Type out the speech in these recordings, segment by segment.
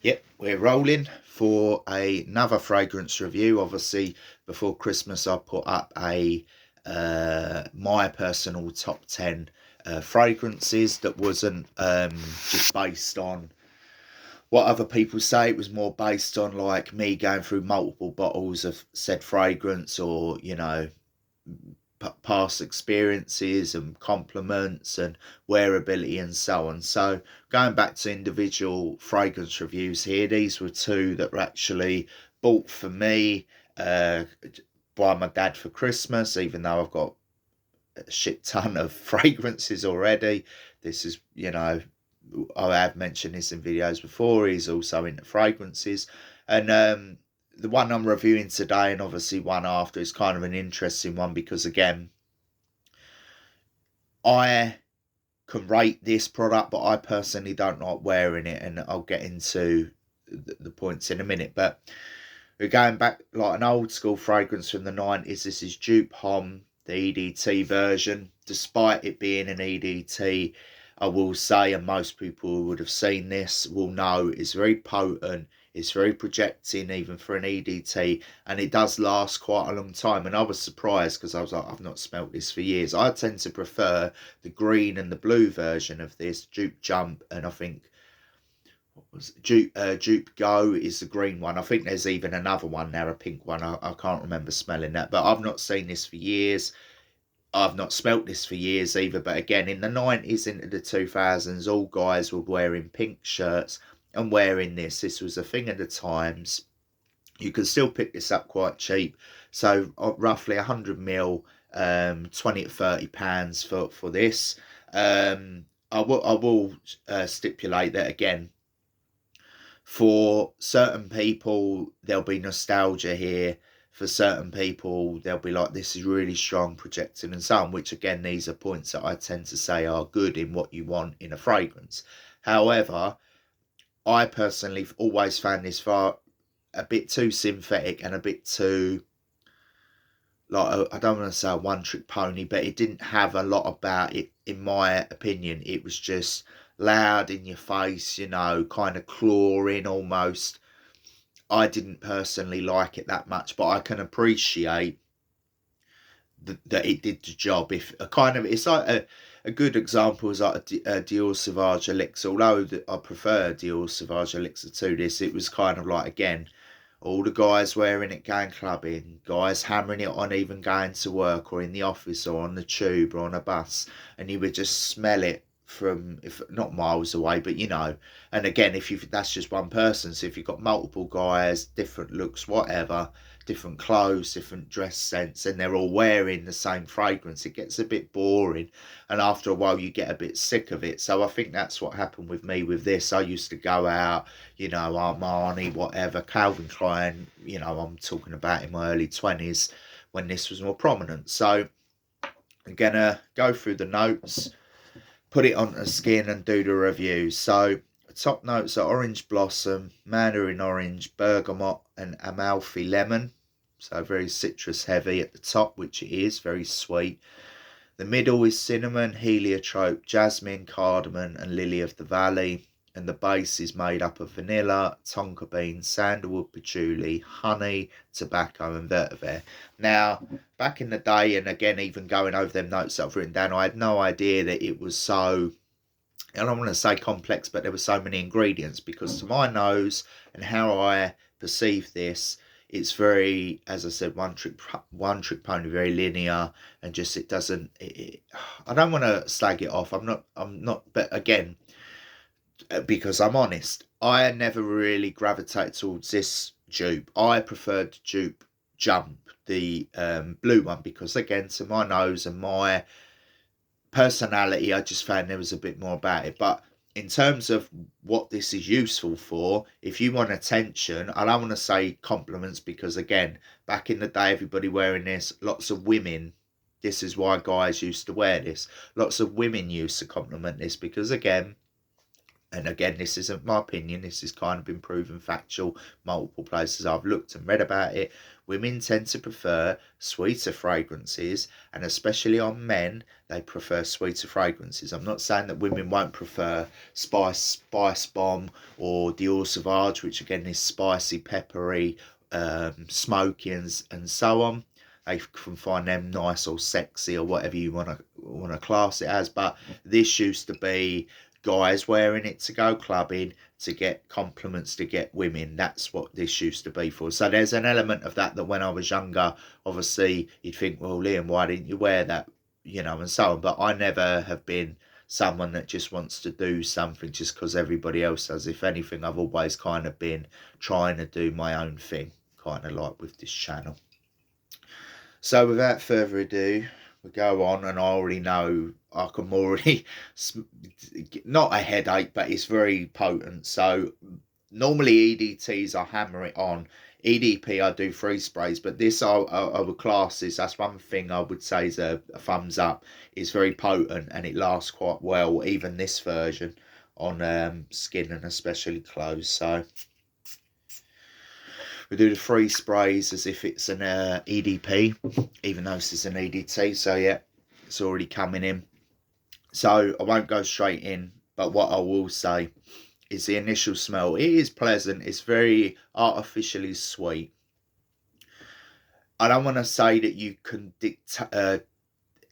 Yep, we're rolling for another fragrance review. Obviously, before Christmas, I put up a my personal top 10 fragrances that wasn't just based on what other people say. It was more based on like me going through multiple bottles of said fragrance, or past experiences and compliments and wearability and so on. So going back to individual fragrance reviews here, these were two that were actually bought for me uh, by my dad for Christmas, even though I've got a shit ton of fragrances already. This is, I have mentioned this in videos before. He's also into fragrances. And the one I'm reviewing today, and obviously one after, is kind of an interesting one because, again, I can rate this product, but I personally don't like wearing it, and I'll get into the points in a minute. But we're going back like an old school fragrance from the 90s. This is JOOP Homme, the EDT version. Despite it being an EDT, I will say, and most people who would have seen this will know, it's very potent. It's very projecting even for an EDT, and it does last quite a long time. And I was surprised because I was like, I've not smelt this for years. I tend to prefer the green and the blue version of this, JOOP Jump, and I think what was it? JOOP Go is the green one. I think there's even another one now, a pink one. I can't remember smelling that, but I've not seen this for years. I've not smelt this for years either. But again, in the 90s into the 2000s, all guys were wearing pink shirts and wearing this. This was a thing of the times. You can still pick this up quite cheap. So roughly 100 ml, 20 to 30 pounds for this. I will stipulate that, again, for certain people there'll be nostalgia here. For certain people they'll be like, this is really strong, projecting and so on, which again, these are points that I tend to say are good in what you want in a fragrance. However, I personally have always found this far a bit too synthetic and a bit too, like, I don't want to say a one trick pony, but it didn't have a lot about it, in my opinion. It was just loud in your face, kind of clawing almost. I didn't personally like it that much, but I can appreciate that it did the job. If a kind of, it's like a good example is like a Dior Sauvage Elixir. Although I prefer Dior Sauvage Elixir to this, it was kind of like, again, all the guys wearing it going clubbing, guys hammering it on even going to work or in the office or on the tube or on a bus, and you would just smell it from, if not miles away, but and again, if you, that's just one person. So if you've got multiple guys, different looks, whatever, different clothes, different dress sense, and they're all wearing the same fragrance, it gets a bit boring, and after a while you get a bit sick of it. So I think that's what happened with me with this. I used to go out, Armani, whatever, Calvin Klein, I'm talking about in my early 20s when this was more prominent. So I'm gonna go through the notes, put it on the skin and do the review. So top notes are orange blossom, mandarin orange, bergamot and Amalfi lemon. So very citrus heavy at the top, which it is, very sweet. The middle is cinnamon, heliotrope, jasmine, cardamom and lily of the valley. And the base is made up of vanilla, tonka bean, sandalwood, patchouli, honey, tobacco and vetiver. Now, back in the day, and again, even going over them notes that I've written down, I had no idea that it was so, I don't want to say complex, but there were so many ingredients, because to my nose and how I perceive this, it's very, as I said, one trick pony, very linear, and just, it doesn't, I don't want to slag it off. I'm not, but again, because I'm honest, I never really gravitated towards this dupe. I preferred JOOP Jump, the blue one, because again, to my nose and my personality, I just found there was a bit more about it. But in terms of what this is useful for, if you want attention, I don't want to say compliments, because again, back in the day, everybody wearing this, lots of women, this is why guys used to wear this, lots of women used to compliment this, because again, and again, this isn't my opinion, this has kind of been proven factual multiple places I've looked and read about it, women tend to prefer sweeter fragrances, and especially on men, they prefer sweeter fragrances. I'm not saying that women won't prefer Spice Bomb or Dior Sauvage, which again is spicy, peppery, smoky, and so on. They can find them nice or sexy or whatever you want to class it as. But this used to be guys wearing it to go clubbing, to get compliments, to get women. That's what this used to be for. So there's an element of that when I was younger, obviously you'd think, well, Liam, why didn't you wear that? You know, and so on. But I never have been someone that just wants to do something just because everybody else does. If anything, I've always kind of been trying to do my own thing, kind of like with this channel. So without further ado, we go on, and I already know I can already, not a headache, but it's very potent. So normally EDTs, I hammer it on. EDP, I do 3 sprays, but this I would class this. That's one thing I would say is a thumbs up. It's very potent and it lasts quite well, even this version, on skin and especially clothes. So we do the 3 sprays as if it's an EDP, even though this is an EDT. So yeah, it's already coming in. So I won't go straight in, but what I will say is the initial smell. It is pleasant. It's very artificially sweet. I don't want to say that you can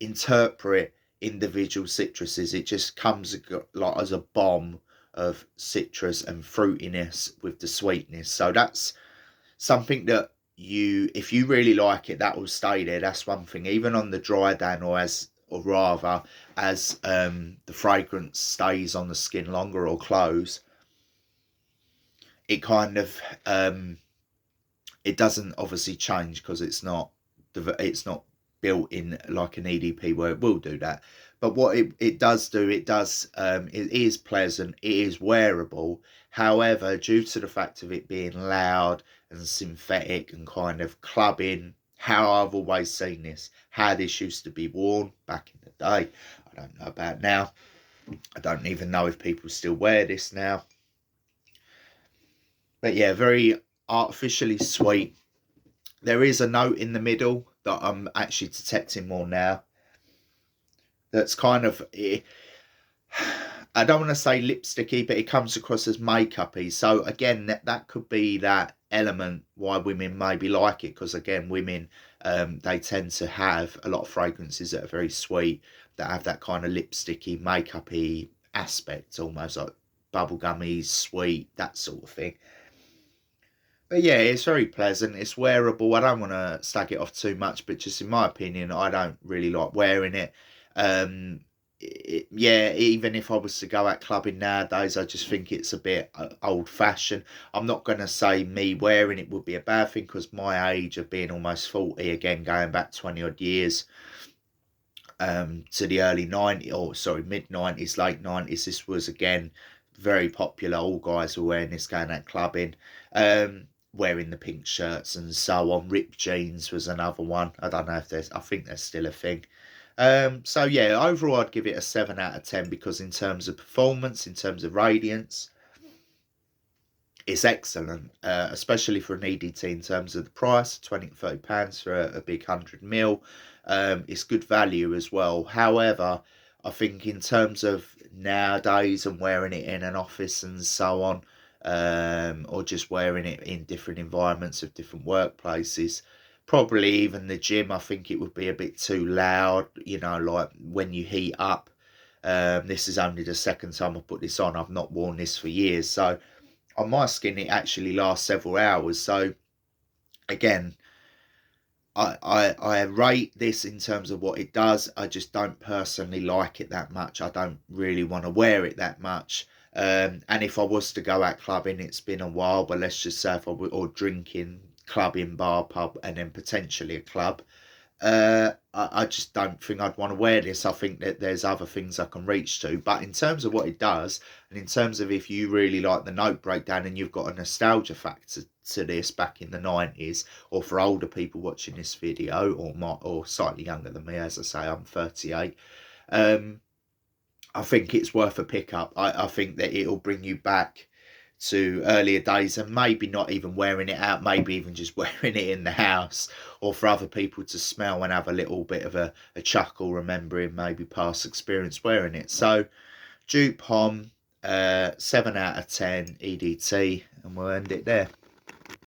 interpret individual citruses. It just comes like as a bomb of citrus and fruitiness with the sweetness. So that's something that if you really like it, that will stay there. That's one thing. Even on the dry down, or rather as the fragrance stays on the skin longer or clothes, it kind of it doesn't obviously change because it's not built in like an EDP where it will do that. But what it does do, it is pleasant, it is wearable. However, due to the fact of it being loud and synthetic and kind of clubbing, how I've always seen this, how this used to be worn back in the day, I don't know about now. I don't even know if people still wear this now. But yeah, very artificially sweet. There is a note in the middle that I'm actually detecting more now. That's kind of, I don't want to say lipsticky, but it comes across as makeup-y. So again, that could be that element why women maybe like it, because again, women, they tend to have a lot of fragrances that are very sweet, that have that kind of lipsticky, makeup-y aspect, almost like bubblegummy, sweet, that sort of thing. But yeah, it's very pleasant. It's wearable. I don't want to slag it off too much, but just in my opinion, I don't really like wearing it. Yeah, even if I was to go out clubbing nowadays, I just think it's a bit old-fashioned. I'm not going to say me wearing it would be a bad thing, because my age of being almost 40, again, going back 20 odd years, to the early 90s, or sorry, mid-90s, late 90s, this was again very popular. All guys were wearing this going out clubbing, wearing the pink shirts and so on. Ripped jeans was another one. I don't know if I think there's still a thing. So yeah, overall I'd give it a 7 out of 10, because in terms of performance, in terms of radiance, it's excellent, especially for an EDT. In terms of the price, 20 to 30 pounds for a big 100ml. It's good value as well. However, I think in terms of nowadays and wearing it in an office and so on, or just wearing it in different environments of different workplaces, probably even the gym, I think it would be a bit too loud, you know, like when you heat up. This is only the second time I put this on. I've not worn this for years, so on my skin it actually lasts several hours. So again, I rate this in terms of what it does. I just don't personally like it that much. I don't really want to wear it that much. And if I was to go out clubbing, it's been a while, but let's just say if I were, or drinking, clubbing, bar, pub, and then potentially a club, I just don't think I'd want to wear this. I think that there's other things I can reach to. But in terms of what it does, and in terms of if you really like the note breakdown and you've got a nostalgia factor to this back in the 90s, or for older people watching this video, or slightly younger than me, as I say, I'm 38, I think it's worth a pickup. I think that it'll bring you back to earlier days, and maybe not even wearing it out, maybe even just wearing it in the house, or for other people to smell and have a little bit of a chuckle, remembering maybe past experience wearing it. So JOOP Homme, 7 out of 10 EDT, and we'll end it there.